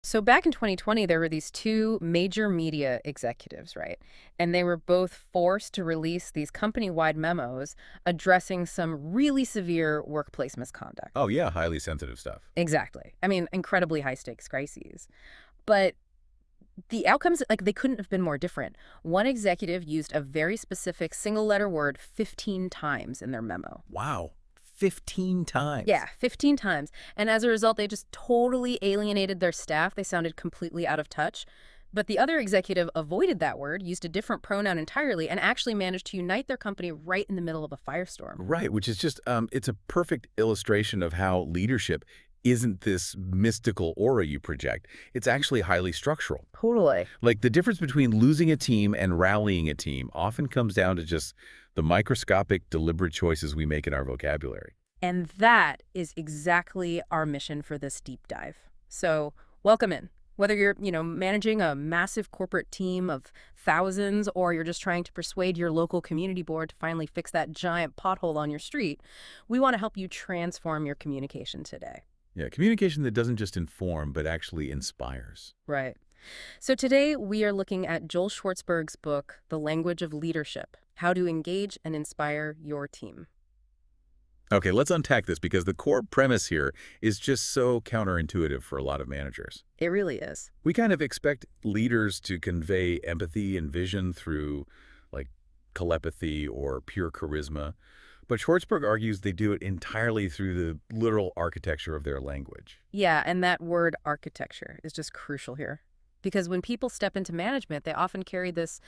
So back in 2020, there were these two major media executives, right? And they were both forced to release these company-wide memos addressing some really severe workplace misconduct. Oh, yeah, highly sensitive stuff. Exactly. I mean, incredibly high-stakes crises. But the outcomes, like, they couldn't have been more different. One executive used a very specific single-letter word 15 times in their memo. Wow, 15 times. Yeah, 15 times. And as a result, they just totally alienated their staff. They sounded completely out of touch. But the other executive avoided that word, used a different pronoun entirely, and actually managed to unite their company right in the middle of a firestorm. Right, which is just, it's a perfect illustration of how leadership isn't this mystical aura you project. It's actually highly structural. Totally. Like the difference between losing a team and rallying a team often comes down to just the microscopic, deliberate choices we make in our vocabulary. And that is exactly our mission for this deep dive. So welcome in. Whether you're, managing a massive corporate team of thousands or you're just trying to persuade your local community board to finally fix that giant pothole on your street, we want to help you transform your communication today. Yeah, communication that doesn't just inform, but actually inspires. Right. So today we are looking at Joel Schwartzberg's book, The Language of Leadership: How to Engage and Inspire Your Team. Okay, let's unpack this because the core premise here is just so counterintuitive for a lot of managers. It really is. We kind of expect leaders to convey empathy and vision through, like, telepathy or pure charisma, but Schwartzberg argues they do it entirely through the literal architecture of their language. Yeah, and that word architecture is just crucial here. Because when people step into management, they often carry this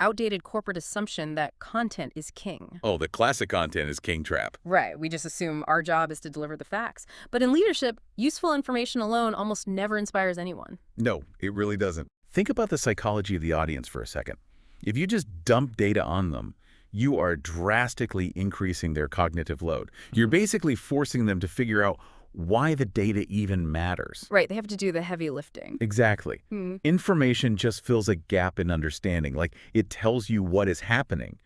outdated corporate assumption that content is king. Oh, the classic content is king trap. Right. We just assume our job is to deliver the facts. But in leadership, useful information alone almost never inspires anyone. No, it really doesn't. Think about the psychology of the audience for a second. If you just dump data on them, you are drastically increasing their cognitive load. You're basically forcing them to figure out why the data even matters. Right. They have to do the heavy lifting. Exactly. Hmm. Information just fills a gap in understanding. Like, it tells you what is happening,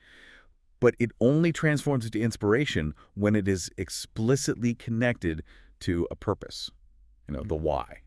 but it only transforms into inspiration when it is explicitly connected to a purpose, the why,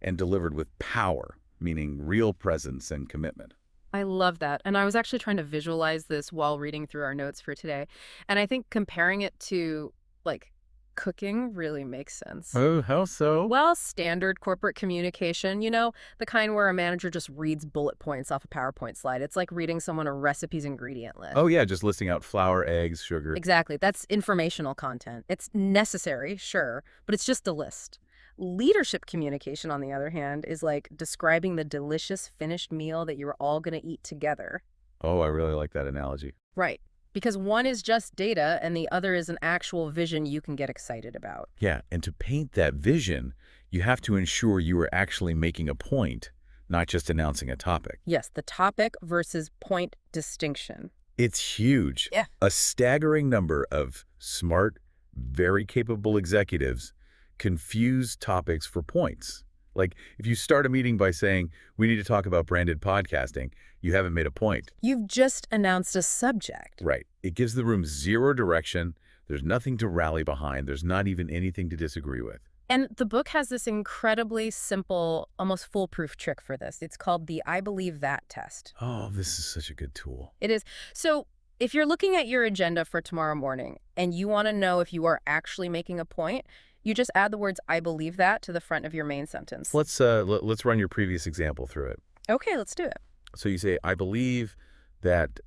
and delivered with power, meaning real presence and commitment. I love that. And I was actually trying to visualize this while reading through our notes for today. And I think comparing it to, like, cooking really makes sense. Oh, how so? Well, standard corporate communication, the kind where a manager just reads bullet points off a PowerPoint slide. It's like reading someone a recipe's ingredient list. Oh, yeah, just listing out flour, eggs, sugar. Exactly. That's informational content. It's necessary, sure, but it's just a list. Leadership communication, on the other hand, is like describing the delicious finished meal that you're all going to eat together. Oh, I really like that analogy. Right. Because one is just data and the other is an actual vision you can get excited about. Yeah, and to paint that vision, you have to ensure you are actually making a point, not just announcing a topic. Yes, the topic versus point distinction. It's huge. Yeah. A staggering number of smart, very capable executives confuse topics for points. Like, if you start a meeting by saying, we need to talk about branded podcasting, you haven't made a point. You've just announced a subject. Right. It gives the room zero direction. There's nothing to rally behind. There's not even anything to disagree with. And the book has this incredibly simple, almost foolproof trick for this. It's called the I believe that test. Oh, this is such a good tool. It is. So if you're looking at your agenda for tomorrow morning and you want to know if you are actually making a point, you just add the words I believe that to the front of your main sentence. Let's run your previous example through it. Okay, let's do it. So you say, I believe that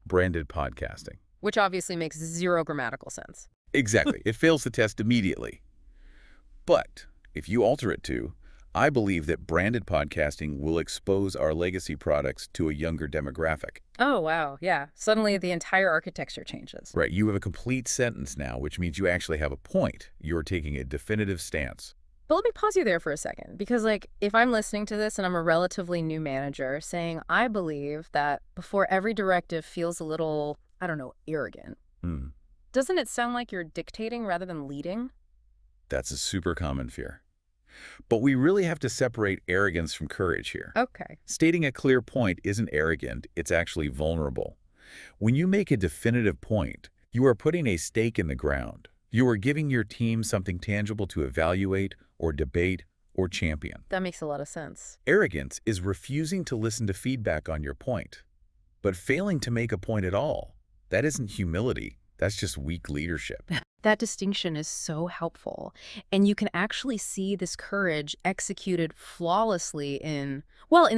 branded podcasting. Which obviously makes zero grammatical sense. Exactly. It fails the test immediately. But if you alter it to, I believe that branded podcasting will expose our legacy products to a younger demographic. Oh, wow. Yeah. Suddenly the entire architecture changes. Right. You have a complete sentence now, which means you actually have a point. You're taking a definitive stance. But let me pause you there for a second, because, like, if I'm listening to this and I'm a relatively new manager saying, I believe that before every directive feels a little, I don't know, arrogant, doesn't it sound like you're dictating rather than leading? That's a super common fear. But we really have to separate arrogance from courage here. Okay. Stating a clear point isn't arrogant, it's actually vulnerable. When you make a definitive point, you are putting a stake in the ground. You are giving your team something tangible to evaluate or debate or champion. That makes a lot of sense. Arrogance is refusing to listen to feedback on your point, but failing to make a point at all. That isn't humility. That's just weak leadership. That distinction is so helpful. And you can actually see this courage executed flawlessly in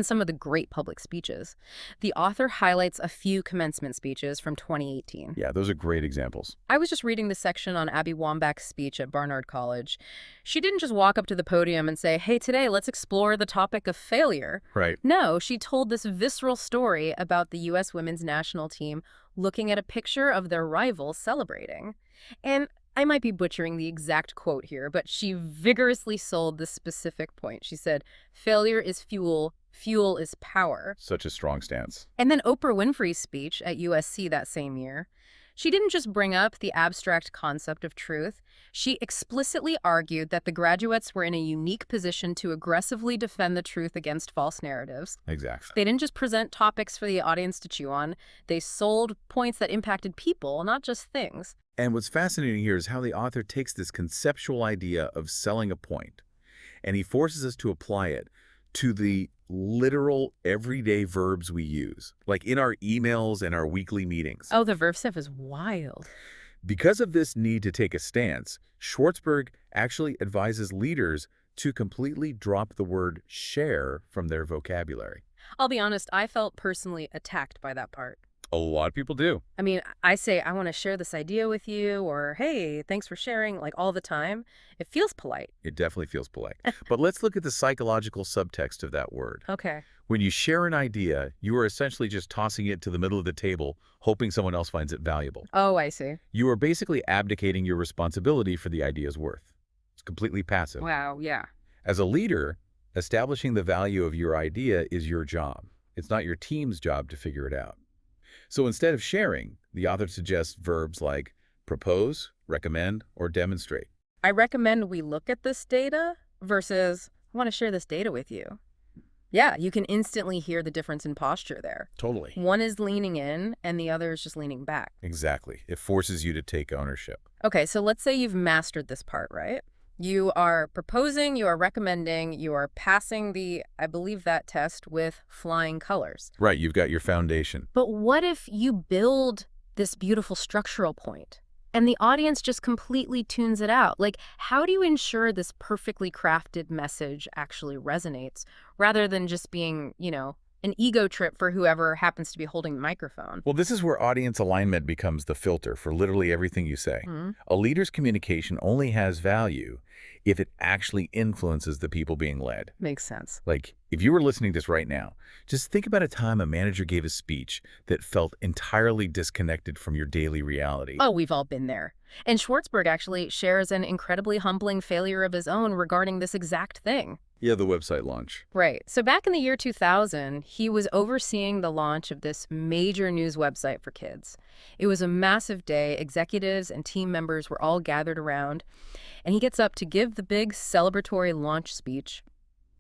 some of the great public speeches. The author highlights a few commencement speeches from 2018. Yeah, those are great examples. I was just reading the section on Abby Wambach's speech at Barnard College. She didn't just walk up to the podium and say, "Hey, today let's explore the topic of failure." Right. No, she told this visceral story about the U.S. women's national team looking at a picture of their rivals celebrating. And I might be butchering the exact quote here, but she vigorously sold this specific point. She said, "Failure is fuel, fuel is power." Such a strong stance. And then Oprah Winfrey's speech at USC that same year, she didn't just bring up the abstract concept of truth. She explicitly argued that the graduates were in a unique position to aggressively defend the truth against false narratives. Exactly. They didn't just present topics for the audience to chew on. They sold points that impacted people, not just things. And what's fascinating here is how the author takes this conceptual idea of selling a point, and he forces us to apply it to the literal everyday verbs we use, like in our emails and our weekly meetings. Oh, the verb stuff is wild. Because of this need to take a stance, Schwartzberg actually advises leaders to completely drop the word share from their vocabulary. I'll be honest, I felt personally attacked by that part. A lot of people do. I mean, I say, "I want to share this idea with you," or "Hey, thanks for sharing," like all the time. It feels polite. It definitely feels polite. But let's look at the psychological subtext of that word. Okay. When you share an idea, you are essentially just tossing it to the middle of the table, hoping someone else finds it valuable. Oh, I see. You are basically abdicating your responsibility for the idea's worth. It's completely passive. Wow, yeah. As a leader, establishing the value of your idea is your job. It's not your team's job to figure it out. So instead of sharing, the author suggests verbs like propose, recommend, or demonstrate. I recommend we look at this data versus, "I want to share this data with you." Yeah, you can instantly hear the difference in posture there. Totally. One is leaning in and the other is just leaning back. Exactly. It forces you to take ownership. Okay, so let's say you've mastered this part, right? You are proposing, you are recommending, you are passing I believe that test with flying colors. Right, you've got your foundation. But what if you build this beautiful structural point and the audience just completely tunes it out? Like, how do you ensure this perfectly crafted message actually resonates rather than just being, an ego trip for whoever happens to be holding the microphone? Well, this is where audience alignment becomes the filter for literally everything you say. Mhm. A leader's communication only has value if it actually influences the people being led. Makes sense. Like, if you were listening to this right now, just think about a time a manager gave a speech that felt entirely disconnected from your daily reality. Oh, we've all been there. And Schwartzberg actually shares an incredibly humbling failure of his own regarding this exact thing. Yeah, the website launch. Right. So back in the year 2000, he was overseeing the launch of this major news website for kids. It was a massive day. Executives and team members were all gathered around. And he gets up to give the big celebratory launch speech.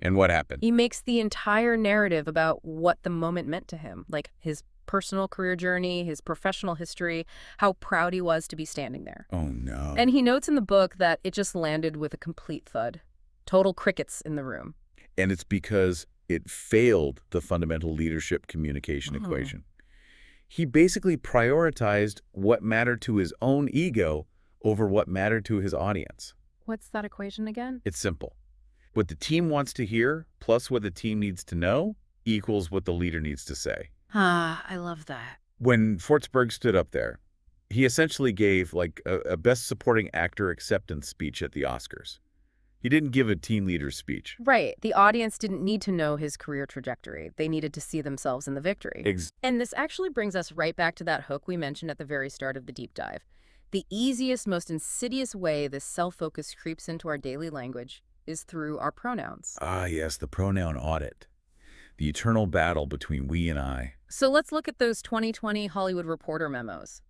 And what happened? He makes the entire narrative about what the moment meant to him, like his personal career journey, his professional history, how proud he was to be standing there. Oh, no. And he notes in the book that it just landed with a complete thud. Total crickets in the room. And it's because it failed the fundamental leadership communication equation. He basically prioritized what mattered to his own ego over what mattered to his audience. What's that equation again? It's simple. What the team wants to hear plus what the team needs to know equals what the leader needs to say. Ah, I love that. When Schwartzberg stood up there, he essentially gave like a Best Supporting Actor acceptance speech at the Oscars. He didn't give a team leader's speech. Right. The audience didn't need to know his career trajectory. They needed to see themselves in the victory. And this actually brings us right back to that hook we mentioned at the very start of the deep dive. The easiest, most insidious way this self-focus creeps into our daily language is through our pronouns. Ah, yes, the pronoun audit. The eternal battle between we and I. So let's look at those 2020 Hollywood Reporter memos.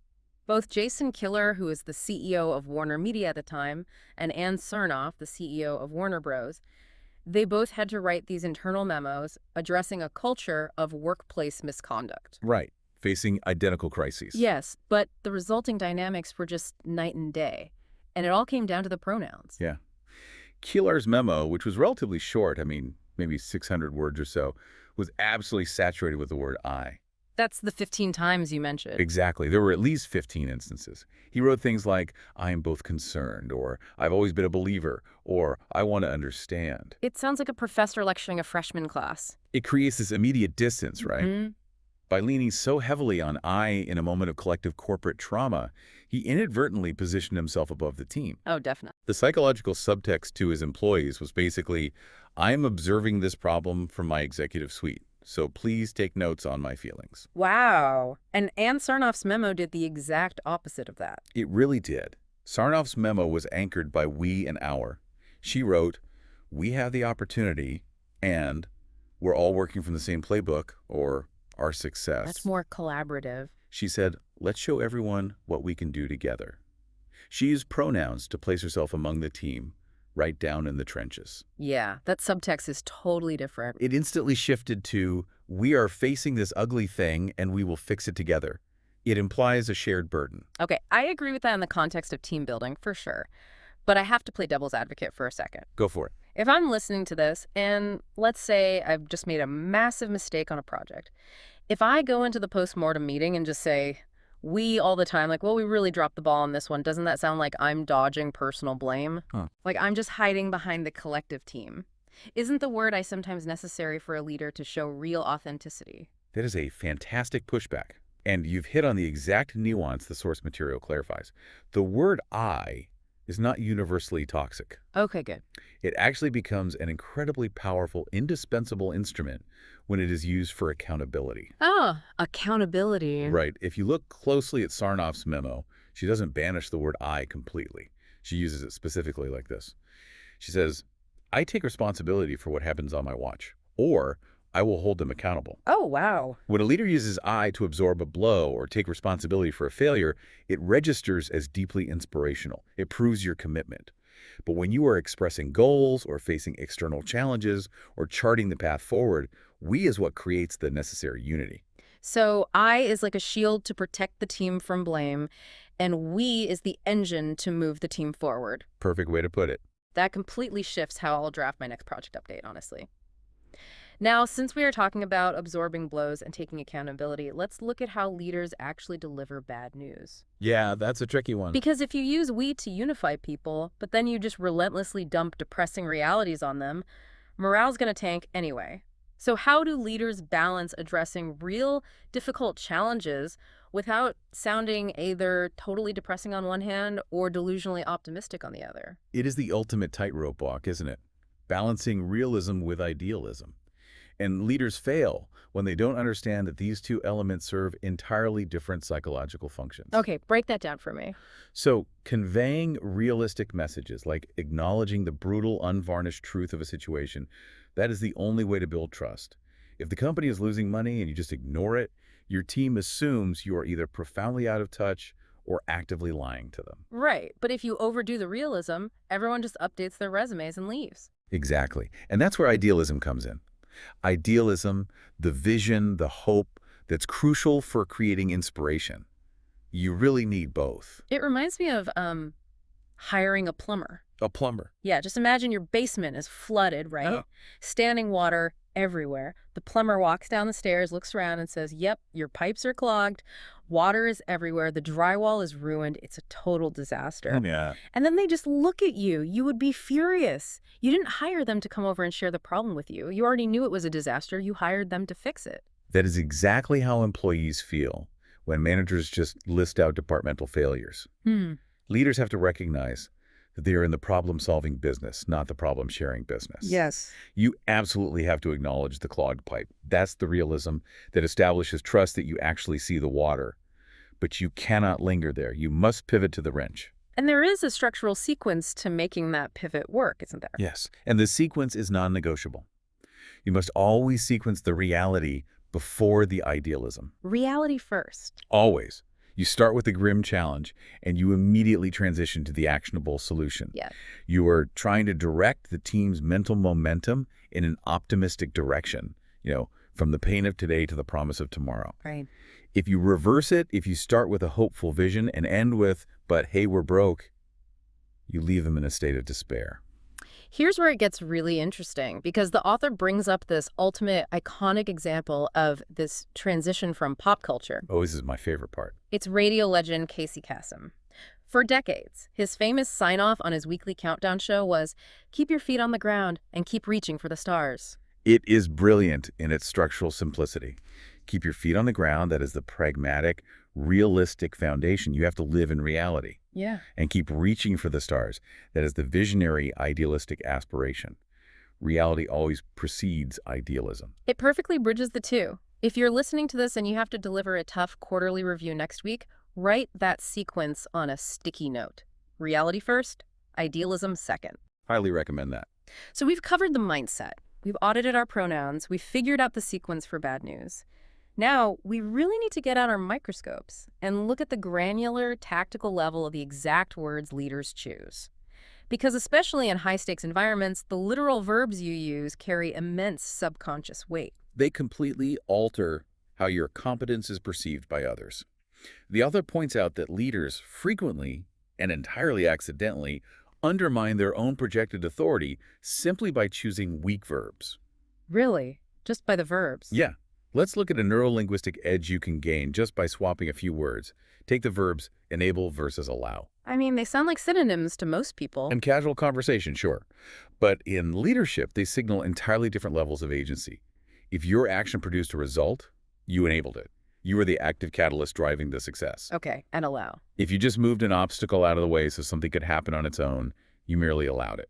Both Jason Killer, who is the CEO of Warner Media at the time, and Ann Cernoff, the CEO of Warner Bros., they both had to write these internal memos addressing a culture of workplace misconduct. Right, facing identical crises. Yes, but the resulting dynamics were just night and day, and it all came down to the pronouns. Yeah. Keelar's memo, which was relatively short, I mean, maybe 600 words or so, was absolutely saturated with the word I. That's the 15 times you mentioned. Exactly. There were at least 15 instances. He wrote things like, I am both concerned, or I've always been a believer, or I want to understand. It sounds like a professor lecturing a freshman class. It creates this immediate distance, right? Hmm. By leaning so heavily on I in a moment of collective corporate trauma, he inadvertently positioned himself above the team. Oh, definitely. The psychological subtext to his employees was basically, I am observing this problem from my executive suite, so please take notes on my feelings. Wow. And Anne Sarnoff's memo did the exact opposite of that. It really did. Sarnoff's memo was anchored by we and our. She wrote, we have the opportunity, and we're all working from the same playbook, or our success. That's more collaborative. She said, let's show everyone what we can do together. She used pronouns to place herself among the team, right down in the trenches. Yeah, that subtext is totally different. It instantly shifted to, we are facing this ugly thing and we will fix it together. It implies a shared burden. Okay, I agree with that in the context of team building, for sure. But I have to play devil's advocate for a second. Go for it. If I'm listening to this, and let's say I've just made a massive mistake on a project, if I go into the post-mortem meeting and just say, we all the time, like, well, we really dropped the ball on this one, doesn't that sound like I'm dodging personal blame? Huh. Like I'm just hiding behind the collective team. Isn't the word I sometimes necessary for a leader to show real authenticity? That is a fantastic pushback. And you've hit on the exact nuance the source material clarifies. The word I is not universally toxic. Okay, good. It actually becomes an incredibly powerful, indispensable instrument when it is used for accountability. Oh, accountability. Right. If you look closely at Sarnoff's memo, she doesn't banish the word I completely. She uses it specifically like this. She says, I take responsibility for what happens on my watch, or I will hold them accountable. Oh, wow. When a leader uses I to absorb a blow or take responsibility for a failure, it registers as deeply inspirational. It proves your commitment. But when you are expressing goals or facing external challenges or charting the path forward, we is what creates the necessary unity. So I is like a shield to protect the team from blame, and we is the engine to move the team forward. Perfect way to put it. That completely shifts how I'll draft my next project update, honestly. Now, since we are talking about absorbing blows and taking accountability, let's look at how leaders actually deliver bad news. Yeah, that's a tricky one. Because if you use we to unify people, but then you just relentlessly dump depressing realities on them, morale's going to tank anyway. So how do leaders balance addressing real difficult challenges without sounding either totally depressing on one hand or delusionally optimistic on the other? It is the ultimate tightrope walk, isn't it? Balancing realism with idealism. And leaders fail when they don't understand that these two elements serve entirely different psychological functions. Okay, break that down for me. So, conveying realistic messages, like acknowledging the brutal, unvarnished truth of a situation, that is the only way to build trust. If the company is losing money and you just ignore it, your team assumes you are either profoundly out of touch or actively lying to them. Right, but if you overdo the realism, everyone just updates their resumes and leaves. Exactly. And that's where idealism comes in. Idealism, the vision, the hope that's crucial for creating inspiration. You really need both. It reminds me of hiring a plumber. A plumber. Yeah, just imagine your basement is flooded, right? Oh. Standing water everywhere. The plumber walks down the stairs, looks around and says, yep, your pipes are clogged. Water is everywhere. The drywall is ruined. It's a total disaster. Yeah. And then they just look at you. You would be furious. You didn't hire them to come over and share the problem with you. You already knew it was a disaster. You hired them to fix it. That is exactly how employees feel when managers just list out departmental failures. Leaders have to recognize that they are in the problem-solving business, not the problem-sharing business. Yes. You absolutely have to acknowledge the clogged pipe. That's the realism that establishes trust that you actually see the water. But you cannot linger there. You must pivot to the wrench. And there is a structural sequence to making that pivot work, isn't there? Yes. And the sequence is non-negotiable. You must always sequence the reality before the idealism. Reality first. Always. You start with the grim challenge, and you immediately transition to the actionable solution. Yeah. You are trying to direct the team's mental momentum in an optimistic direction, from the pain of today to the promise of tomorrow. Right. If you reverse it, if you start with a hopeful vision and end with, but hey, we're broke, you leave them in a state of despair. Here's where it gets really interesting because the author brings up this ultimate iconic example of this transition from pop culture. Oh, this is my favorite part. It's radio legend Casey Kasem. For decades, his famous sign-off on his weekly countdown show was, "Keep your feet on the ground and keep reaching for the stars." It is brilliant in its structural simplicity. Keep your feet on the ground. That is the pragmatic, realistic foundation. You have to live in reality. Yeah. And keep reaching for the stars. That is the visionary, idealistic aspiration. Reality always precedes idealism. It perfectly bridges the two. If you're listening to this and you have to deliver a tough quarterly review next week, write that sequence on a sticky note. Reality first, idealism second. Highly recommend that. So we've covered the mindset. We've audited our pronouns. We've figured out the sequence for bad news. Now, we really need to get out our microscopes and look at the granular, tactical level of the exact words leaders choose. Because especially in high-stakes environments, the literal verbs you use carry immense subconscious weight. They completely alter how your competence is perceived by others. The author points out that leaders frequently, and entirely accidentally, undermine their own projected authority simply by choosing weak verbs. Really? Just by the verbs? Yeah. Let's look at a neurolinguistic edge you can gain just by swapping a few words. Take the verbs enable versus allow. I mean, they sound like synonyms to most people. In casual conversation, sure. But in leadership, they signal entirely different levels of agency. If your action produced a result, you enabled it. You were the active catalyst driving the success. Okay, and allow. If you just moved an obstacle out of the way so something could happen on its own, you merely allowed it.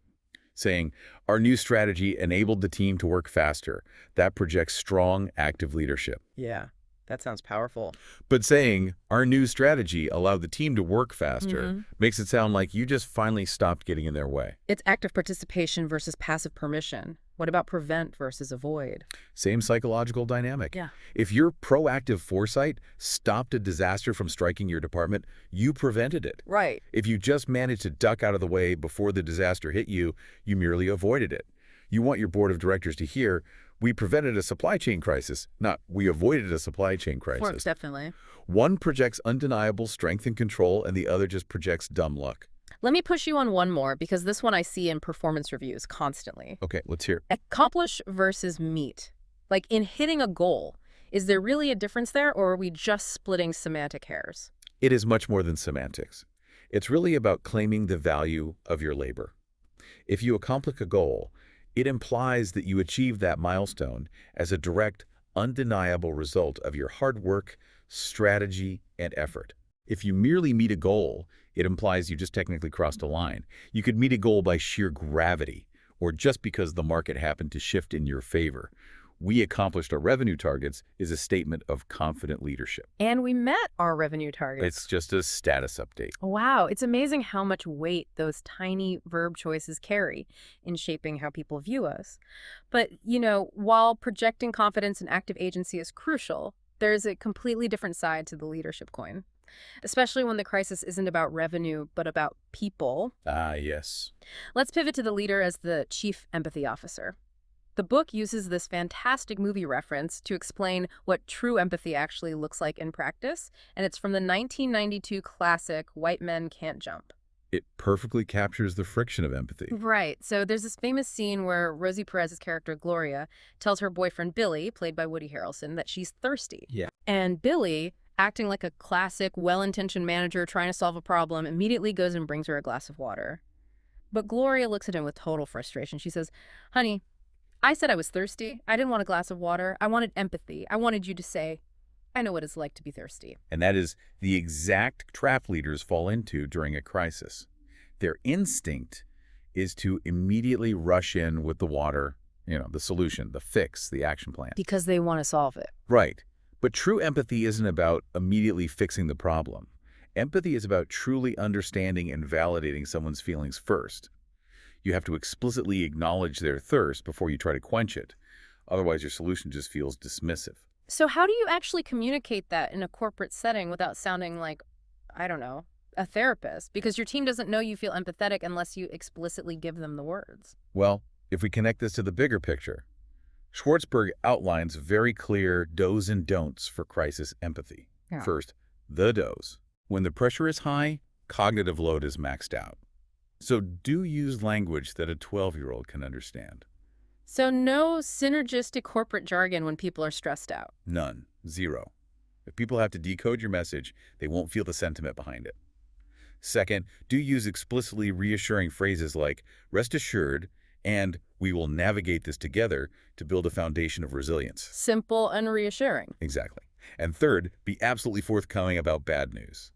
Saying, our new strategy enabled the team to work faster. That projects strong, active leadership. Yeah, that sounds powerful. But saying, our new strategy allowed the team to work faster makes it sound like you just finally stopped getting in their way. It's active participation versus passive permission. What about prevent versus avoid? Same psychological dynamic. Yeah. If your proactive foresight stopped a disaster from striking your department, you prevented it. Right. If you just managed to duck out of the way before the disaster hit you, you merely avoided it. You want your board of directors to hear, we prevented a supply chain crisis, not we avoided a supply chain crisis. Works, definitely. One projects undeniable strength and control, and the other just projects dumb luck. Let me push you on one more, because this one I see in performance reviews constantly. Okay, let's hear. Accomplish versus meet. Like in hitting a goal, is there really a difference there, or are we just splitting semantic hairs? It is much more than semantics. It's really about claiming the value of your labor. If you accomplish a goal, it implies that you achieved that milestone as a direct, undeniable result of your hard work, strategy, and effort. If you merely meet a goal, it implies you just technically crossed a line. You could meet a goal by sheer gravity, or just because the market happened to shift in your favor. We accomplished our revenue targets is a statement of confident leadership. And we met our revenue targets. It's just a status update. Wow, it's amazing how much weight those tiny verb choices carry in shaping how people view us. But, while projecting confidence and active agency is crucial, there's a completely different side to the leadership coin. Especially when the crisis isn't about revenue, but about people. Ah, yes. Let's pivot to the leader as the chief empathy officer. The book uses this fantastic movie reference to explain what true empathy actually looks like in practice, and it's from the 1992 classic White Men Can't Jump. It perfectly captures the friction of empathy. Right. So there's this famous scene where Rosie Perez's character, Gloria, tells her boyfriend, Billy, played by Woody Harrelson, that she's thirsty. Yeah. And Billy, acting like a classic, well-intentioned manager trying to solve a problem, immediately goes and brings her a glass of water. But Gloria looks at him with total frustration. She says, honey, I said I was thirsty. I didn't want a glass of water. I wanted empathy. I wanted you to say, I know what it's like to be thirsty. And that is the exact trap leaders fall into during a crisis. Their instinct is to immediately rush in with the water, the solution, the fix, the action plan. Because they want to solve it. Right. But true empathy isn't about immediately fixing the problem. Empathy is about truly understanding and validating someone's feelings first. You have to explicitly acknowledge their thirst before you try to quench it. Otherwise, your solution just feels dismissive. So how do you actually communicate that in a corporate setting without sounding like, I don't know, a therapist? Because your team doesn't know you feel empathetic unless you explicitly give them the words. Well, if we connect this to the bigger picture, Schwartzberg outlines very clear do's and don'ts for crisis empathy. Yeah. First, the do's. When the pressure is high, cognitive load is maxed out. So do use language that a 12-year-old can understand. So no synergistic corporate jargon when people are stressed out. None. Zero. If people have to decode your message, they won't feel the sentiment behind it. Second, do use explicitly reassuring phrases like rest assured and we will navigate this together to build a foundation of resilience. Simple and reassuring. Exactly. And third, be absolutely forthcoming about bad news.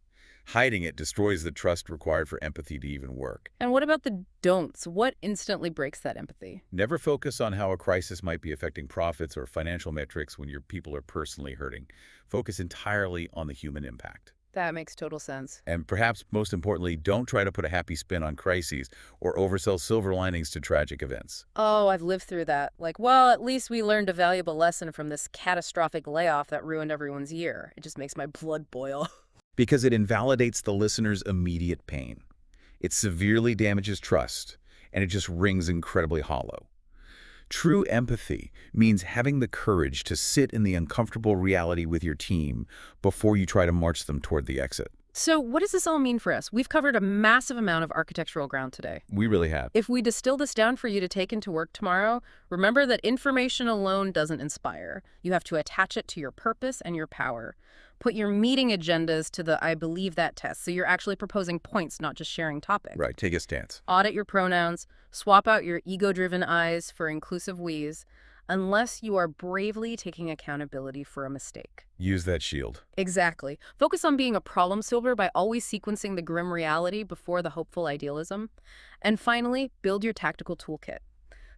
Hiding it destroys the trust required for empathy to even work. And what about the don'ts? What instantly breaks that empathy? Never focus on how a crisis might be affecting profits or financial metrics when your people are personally hurting. Focus entirely on the human impact. That makes total sense. And perhaps most importantly, don't try to put a happy spin on crises or oversell silver linings to tragic events. Oh, I've lived through that. Like, well, at least we learned a valuable lesson from this catastrophic layoff that ruined everyone's year. It just makes my blood boil. Because it invalidates the listener's immediate pain. It severely damages trust, and it just rings incredibly hollow. True empathy means having the courage to sit in the uncomfortable reality with your team before you try to march them toward the exit. So what does this all mean for us? We've covered a massive amount of architectural ground today. We really have. If we distill this down for you to take into work tomorrow, remember that information alone doesn't inspire. You have to attach it to your purpose and your power. Put your meeting agendas to the I believe that test, so you're actually proposing points, not just sharing topics. Right, take a stance. Audit your pronouns, swap out your ego-driven I's for inclusive we's, unless you are bravely taking accountability for a mistake. Use that shield. Exactly. Focus on being a problem solver by always sequencing the grim reality before the hopeful idealism. And finally, build your tactical toolkit.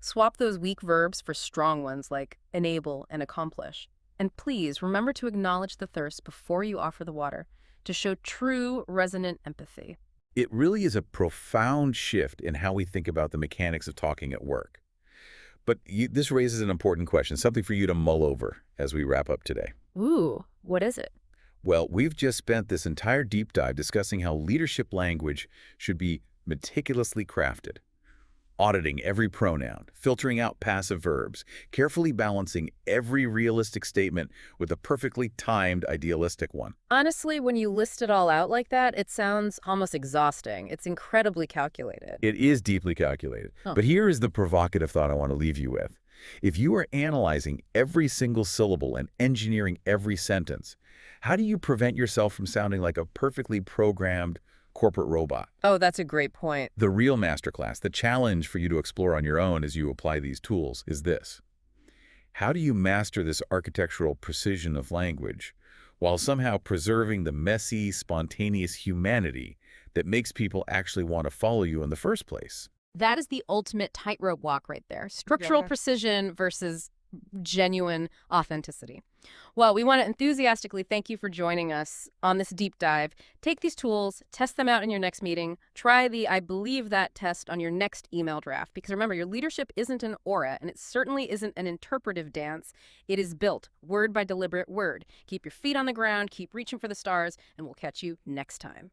Swap those weak verbs for strong ones like enable and accomplish. And please remember to acknowledge the thirst before you offer the water, to show true resonant empathy. It really is a profound shift in how we think about the mechanics of talking at work. But this raises an important question, something for you to mull over as we wrap up today. Ooh, what is it? Well, we've just spent this entire deep dive discussing how leadership language should be meticulously crafted, auditing every pronoun, filtering out passive verbs, carefully balancing every realistic statement with a perfectly timed idealistic one. Honestly, when you list it all out like that, it sounds almost exhausting. It's incredibly calculated. It is deeply calculated. Huh. But here is the provocative thought I want to leave you with. If you are analyzing every single syllable and engineering every sentence, how do you prevent yourself from sounding like a perfectly programmed corporate robot? Oh, that's a great point. The real masterclass, the challenge for you to explore on your own as you apply these tools is this. How do you master this architectural precision of language while somehow preserving the messy, spontaneous humanity that makes people actually want to follow you in the first place? That is the ultimate tightrope walk right there. Structural precision versus genuine authenticity. Well, we want to enthusiastically thank you for joining us on this deep dive. Take these tools, test them out in your next meeting, try the I believe that test on your next email draft. Because remember, your leadership isn't an aura, and it certainly isn't an interpretive dance. It is built word by deliberate word. Keep your feet on the ground, keep reaching for the stars, and we'll catch you next time.